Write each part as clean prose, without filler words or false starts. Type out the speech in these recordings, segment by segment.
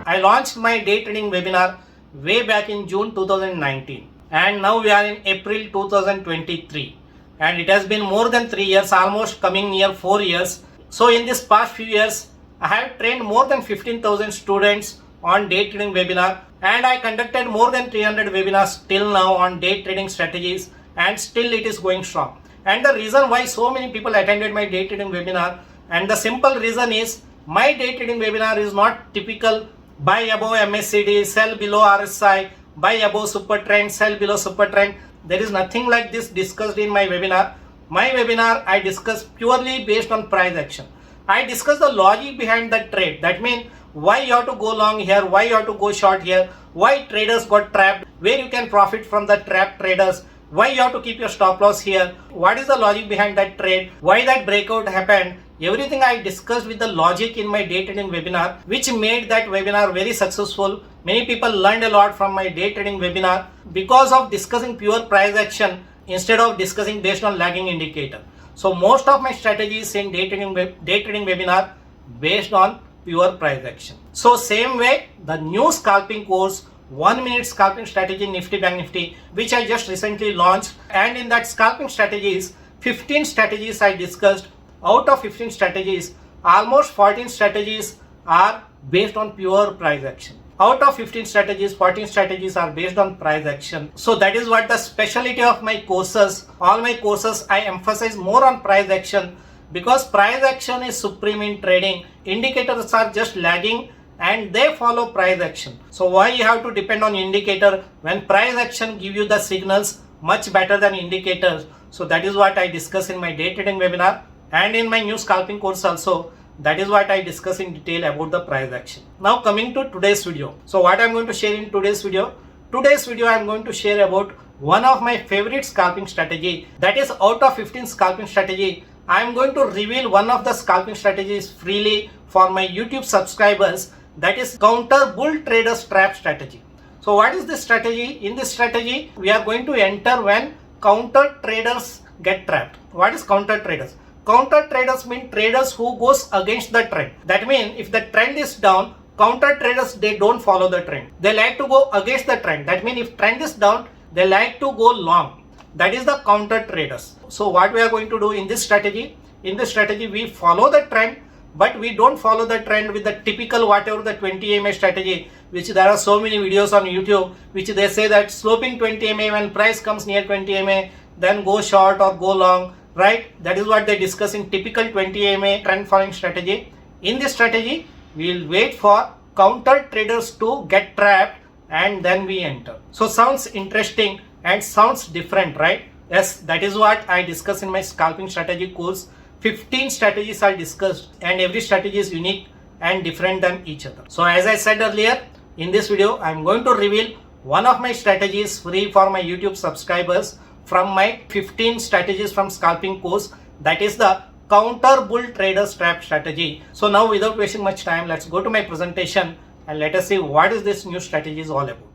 I launched my day trading webinar way back in June 2019 and now we are in April 2023 and it has been more than 3 years, almost coming near 4 years. So in this past few years, I have trained more than 15,000 students on day trading webinar and I conducted more than 300 webinars till now on day trading strategies and still it is going strong. And the reason why so many people attended my day trading webinar, and the simple reason is my day trading webinar is not typical buy above MACD, sell below RSI, buy above super trend, sell below super trend. There is nothing like this discussed in my webinar. My webinar I discuss purely based on price action. I discuss the logic behind the trade. That means why you have to go long here, why you have to go short here, why traders got trapped, where you can profit from the trapped traders, why you have to keep your stop loss here, what is the logic behind that trade, why that breakout happened. Everything I discussed with the logic in my day trading webinar, which made that webinar very successful. Many people learned a lot from my day trading webinar because of discussing pure price action instead of discussing based on lagging indicator. So most of my strategies in day trading webinar based on pure price action. So same way, the new scalping course, 1 minute scalping strategy Nifty Bank Nifty, which I just recently launched, and in that scalping strategies, 15 strategies I discussed. Out of 15 strategies, almost 14 strategies are based on pure price action. Out of 15 strategies, 14 strategies are based on price action. So that is what the specialty of my courses. All my courses I emphasize more on price action because price action is supreme in trading. Indicators are just lagging and they follow price action. So why you have to depend on indicator when price action give you the signals much better than indicators. So that is what I discuss in my day trading webinar and in my new scalping course also. That is what I discuss in detail about the price action. Now coming to today's video. So what I'm going to share in today's video. Today's video I'm going to share about one of my favorite scalping strategy. That is out of 15 scalping strategy, I'm going to reveal one of the scalping strategies freely for my YouTube subscribers. That is counter bull traders trap strategy. So what is this strategy? In this strategy, we are going to enter when counter traders get trapped. What is counter traders? Counter traders mean traders who goes against the trend. That means if the trend is down, counter traders, they don't follow the trend. They like to go against the trend. That means if trend is down, they like to go long. That is the counter traders. So what we are going to do in this strategy? In this strategy, we follow the trend, but we don't follow the trend with the typical whatever the 20 MA strategy, which there are so many videos on YouTube, which they say that sloping 20 MA when price comes near 20 MA, then go short or go long, right? That is what they discuss in typical 20 MA trend following strategy. In this strategy, we will wait for counter traders to get trapped and then we enter. So sounds interesting and sounds different, right? Yes, that is what I discuss in my scalping strategy course. 15 strategies are discussed and every strategy is unique and different than each other. So as I said earlier, in this video, I'm going to reveal one of my strategies free for my YouTube subscribers from my 15 strategies from scalping course. That is the counter bull traders trap strategy. So now without wasting much time, let's go to my presentation and let us see what is this new strategy is all about.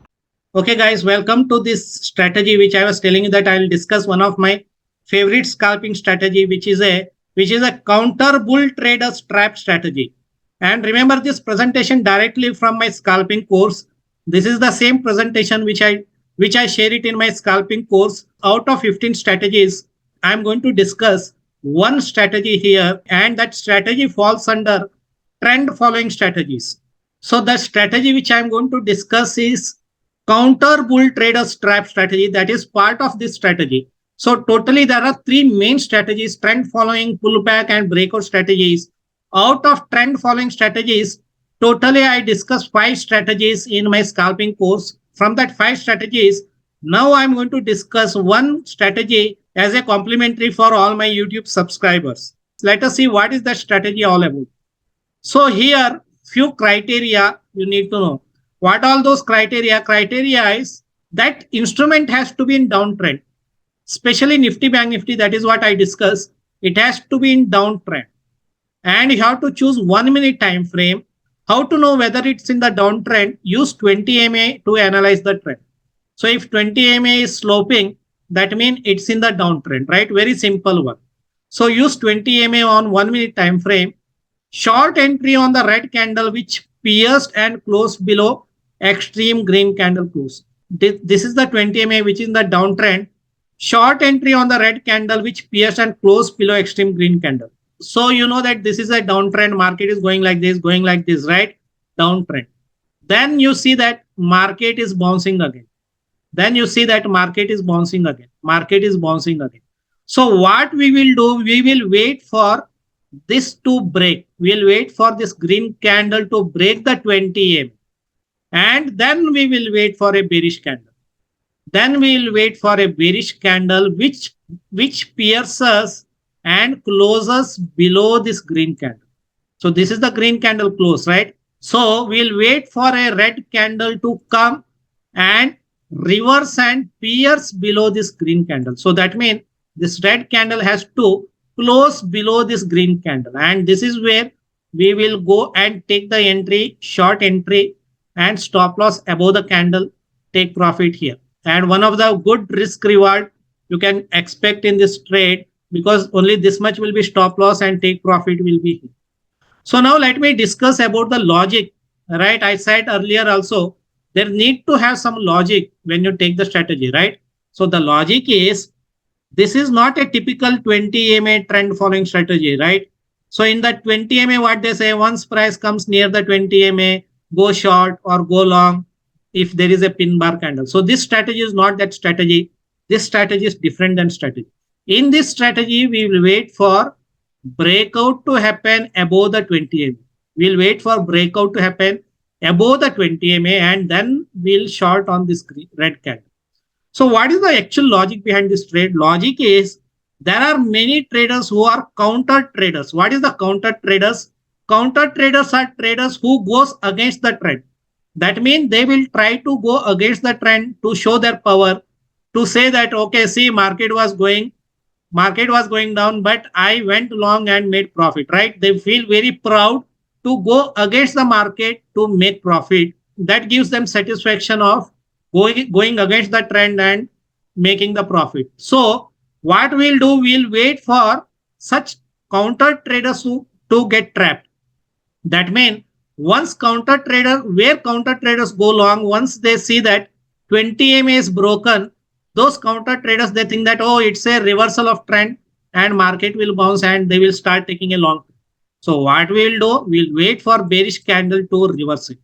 Okay guys, welcome to this strategy which I was telling you that I will discuss one of my favorite scalping strategy which is a counter bull traders trap strategy. And remember this presentation directly from my scalping course. This is the same presentation which I share it in my scalping course. Out of 15 strategies, I am going to discuss one strategy here and that strategy falls under trend following strategies. So the strategy which I am going to discuss is counter bull traders trap strategy. That is part of this strategy. So totally there are three main strategies: trend following, pullback and breakout strategies. Out of trend following strategies, totally I discussed 5 strategies in my scalping course. From that 5 strategies, now I'm going to discuss one strategy as a complimentary for all my YouTube subscribers. Let us see what is that strategy all about. So here, few criteria you need to know. What all those criteria? Criteria is that instrument has to be in downtrend. Especially Nifty Bank Nifty, that is what I discussed. It has to be in downtrend. And you have to choose 1 minute time frame. How to know whether it's in the downtrend? Use 20 MA to analyze the trend. So if 20 MA is sloping, that means it's in the downtrend, right? Very simple one. So use 20 MA on 1 minute time frame. Short entry on the red candle which pierced and closed below extreme green candle close. This is the 20 MA, which is the downtrend. Short entry on the red candle, which pierced and closed below extreme green candle. So you know that this is a downtrend. Market is going like this, right? Downtrend. Then you see that market is bouncing again. Then you see that market is bouncing again. Market is bouncing again. So what we will do, we will wait for this to break. We will wait for this green candle to break the 20 MA. And then we will wait for a bearish candle. Then we will wait for a bearish candle which pierces and closes below this green candle. So this is the green candle close, right? So we'll wait for a red candle to come and reverse and pierce below this green candle. So that means this red candle has to close below this green candle. And this is where we will go and take the entry, short entry, and stop loss above the candle, take profit here. And one of the good risk reward you can expect in this trade, because only this much will be stop loss and take profit will be here. So now let me discuss about the logic, right? I said earlier also, there need to have some logic when you take the strategy, right? So the logic is, this is not a typical 20 MA trend following strategy, right? So in the 20 MA, what they say, once price comes near the 20 MA, go short or go long if there is a pin bar candle. So this strategy is not that strategy. This strategy is different than strategy. In this strategy, we will wait for breakout to happen above the 20 MA. We'll wait for breakout to happen above the 20 MA and then we'll short on this red candle. So what is the actual logic behind this trade? Logic is, there are many traders who are counter traders. What is the counter traders? Counter traders are traders who goes against the trend. That means they will try to go against the trend to show their power, to say that, okay, see, market was going down, but I went long and made profit, right? They feel very proud to go against the market to make profit. That gives them satisfaction of going against the trend and making the profit. So what we'll do, we'll wait for such counter traders to get trapped. That means once counter traders go long, once they see that 20 MA is broken, those counter traders, they think that, oh, it's a reversal of trend and market will bounce and they will start taking a long. So what we'll do, we'll wait for bearish candle to reverse it.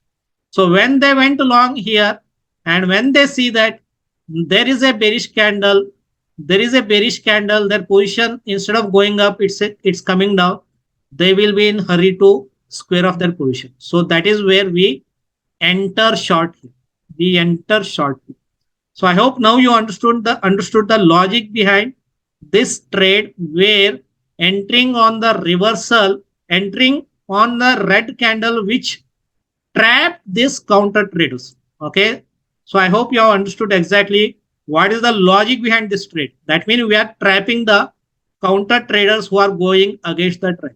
So when they went long here and when they see that there is a bearish candle, their position, instead of going up, it's coming down, they will be in hurry to square off their position. So that is where we enter short here. We enter short here. So I hope now you understood the logic behind this trade, where entering on the reversal, entering on the red candle which trap this counter traders. Okay. So I hope you have understood exactly what is the logic behind this trade. That means we are trapping the counter traders who are going against the trend.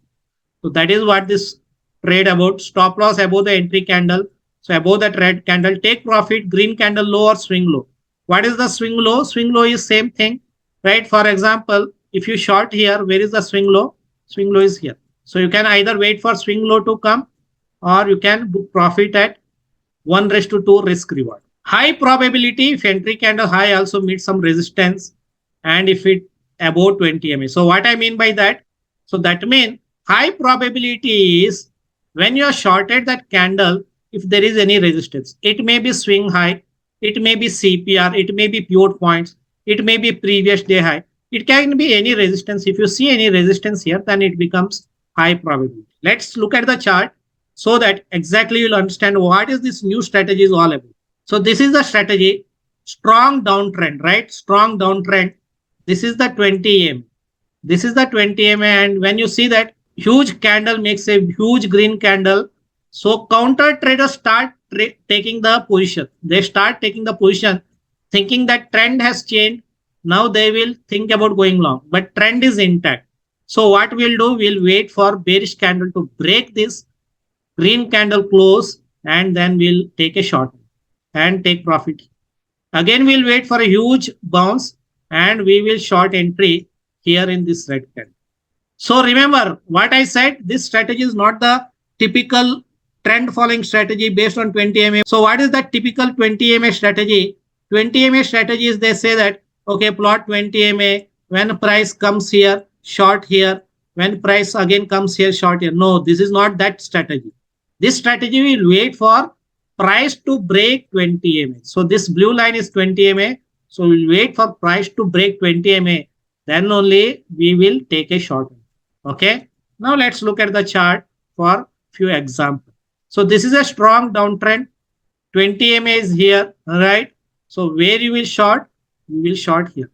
So that is what this trade about. Stop loss above the entry candle. So above that red candle, take profit, green candle low or swing low. What is the swing low? Swing low is same thing, right? For example, if you short here, where is the swing low? Swing low is here. So you can either wait for swing low to come or you can book profit at 1:2 risk reward. High probability if entry candle high also meets some resistance and if it above 20 MA. So what I mean by that? So that means high probability is when you are shorted that candle, if there is any resistance, it may be swing high, it may be CPR, it may be pivot points, it may be previous day high, it can be any resistance. If you see any resistance here, then it becomes high probability. Let's look at the chart so that exactly you'll understand what is this new strategy is all about. So this is the strategy, strong downtrend, right? Strong downtrend. This is the 20 MA. This is the 20 MA, and when you see that huge candle makes a huge green candle, so counter traders start taking the position. They start taking the position thinking that trend has changed. Now they will think about going long, but trend is intact. So what we'll do, we'll wait for bearish candle to break this green candle close and then we'll take a short and take profit. Again, we'll wait for a huge bounce and we will short entry here in this red candle. So remember what I said, this strategy is not the typical trend following strategy based on 20 MA. So what is that typical 20 MA strategy? 20 MA strategy is they say that, okay, plot 20 MA, when price comes here, short here, when price again comes here, short here. No, this is not that strategy. This strategy will wait for price to break 20 MA. So this blue line is 20 MA. So we'll wait for price to break 20 MA. Then only we will take a short. Okay. Now let's look at the chart for few examples. So this is a strong downtrend. 20 MA is here, right? So where you will short, you will short here.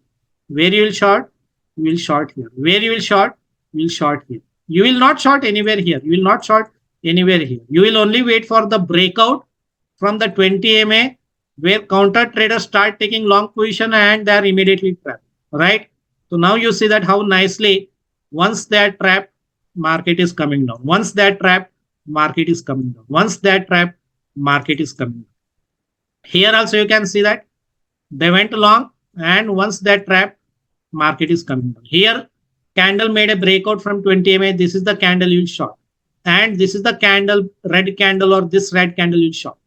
Where you will short, you will short here. Where you will short, you will short here. You will not short anywhere here. You will not short anywhere here. You will only wait for the breakout from the 20 MA where counter traders start taking long position and they are immediately trapped, right? So now you see that how nicely once they are trapped, market is coming down. Once they are trapped, market is coming down. Once they are trapped, market is coming down. Here also you can see that they went long and once they are trapped, market is coming down. Here candle made a breakout from 20 MA. This is the candle you will short. And this is the candle, red candle, or this red candle you will short.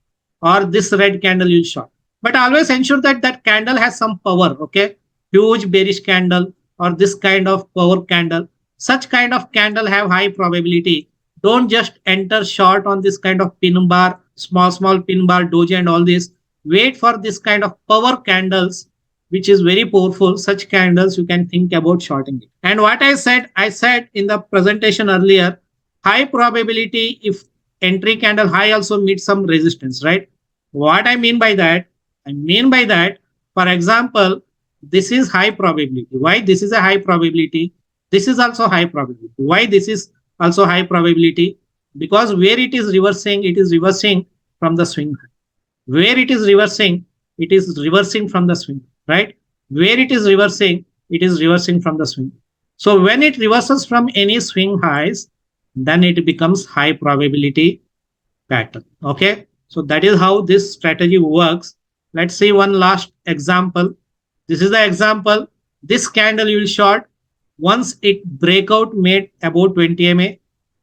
Or this red candle you will short. But always ensure that that candle has some power, okay? Huge bearish candle or this kind of power candle. Such kind of candle have high probability. Don't just enter short on this kind of pin bar, small pin bar, doji and all this. Wait for this kind of power candles, which is very powerful. Such candles you can think about shorting it. And what I said in the presentation earlier, high probability if entry candle high also meets some resistance, right? What I mean by that? I mean by that, for example, this is high probability. Why this is a high probability? This is also high probability. Why this is also high probability? Because where it is reversing from the swing high. Where it is reversing from the swing, right? Where it is reversing from the swing. So when it reverses from any swing highs, then it becomes high probability pattern. Okay. So that is how this strategy works. Let's see one last example. This is the example. This candle you will short. Once it breakout made about 20 MA,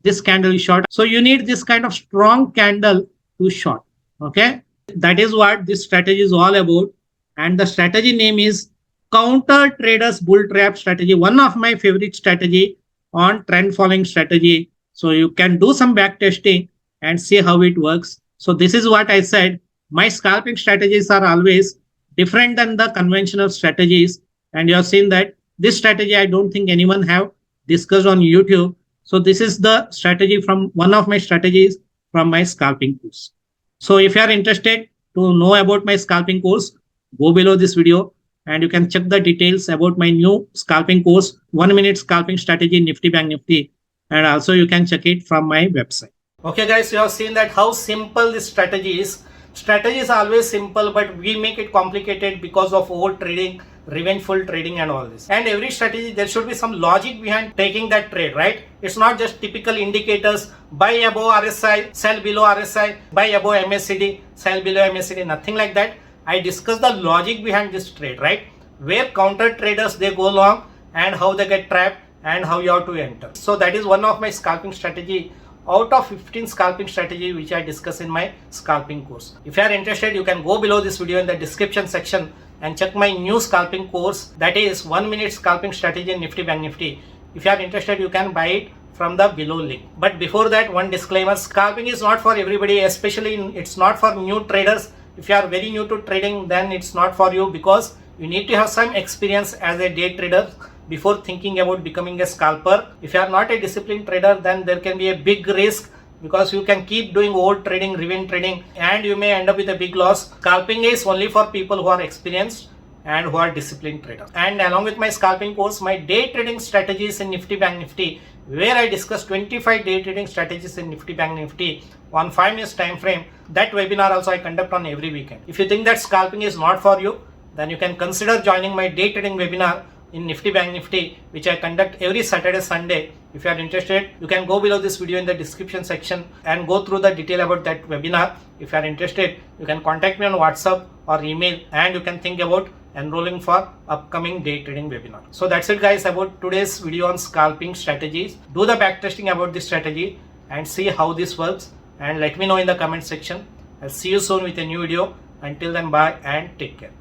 this candle is short. So you need this kind of strong candle to short. Okay. That is what this strategy is all about. And the strategy name is Counter Traders Bull Trap Strategy. One of my favorite strategy on trend following strategy. So you can do some back testing and see how it works. So this is what I said. My scalping strategies are always different than the conventional strategies. And you have seen that this strategy, I don't think anyone have discussed on YouTube. So this is the strategy from one of my strategies from my scalping course. So if you are interested to know about my scalping course, go below this video and you can check the details about my new scalping course, 1 minute scalping strategy, Nifty Bank Nifty. And also you can check it from my website. Okay guys, you have seen that how simple this strategy is. Strategy is always simple, but we make it complicated because of over trading, revengeful trading and all this. And every strategy, there should be some logic behind taking that trade, right? It's not just typical indicators, buy above RSI, sell below RSI, buy above MACD, sell below MACD, nothing like that. I discuss the logic behind this trade, right? Where counter traders, they go long and how they get trapped and how you have to enter. So that is one of my scalping strategy out of 15 scalping strategy which I discuss in my scalping course. If you are interested, you can go below this video in the description section and check my new scalping course, that is 1 minute scalping strategy in Nifty Bank Nifty. If you are interested, you can buy it from the below link. But before that, one disclaimer, scalping is not for everybody, especially it's not for new traders. If you are very new to trading, then it's not for you, because you need to have some experience as a day trader before thinking about becoming a scalper. If you are not a disciplined trader, then there can be a big risk, because you can keep doing old trading, revenge trading, and you may end up with a big loss. Scalping is only for people who are experienced and who are disciplined traders. And along with my scalping course, my day trading strategies in Nifty Bank Nifty, where I discuss 25 day trading strategies in Nifty Bank Nifty on 5 minutes time frame. That webinar also I conduct on every weekend. If you think that scalping is not for you, then you can consider joining my day trading webinar in Nifty Bank Nifty, which I conduct every Saturday, Sunday. If you are interested, you can go below this video in the description section and go through the detail about that webinar. If you are interested, you can contact me on WhatsApp or email, and you can think about enrolling for upcoming day trading webinar. So that's it guys about today's video on scalping strategies. Do the backtesting about this strategy and see how this works. and let me know in the comment section. I'll see you soon with a new video. Until then, bye and take care.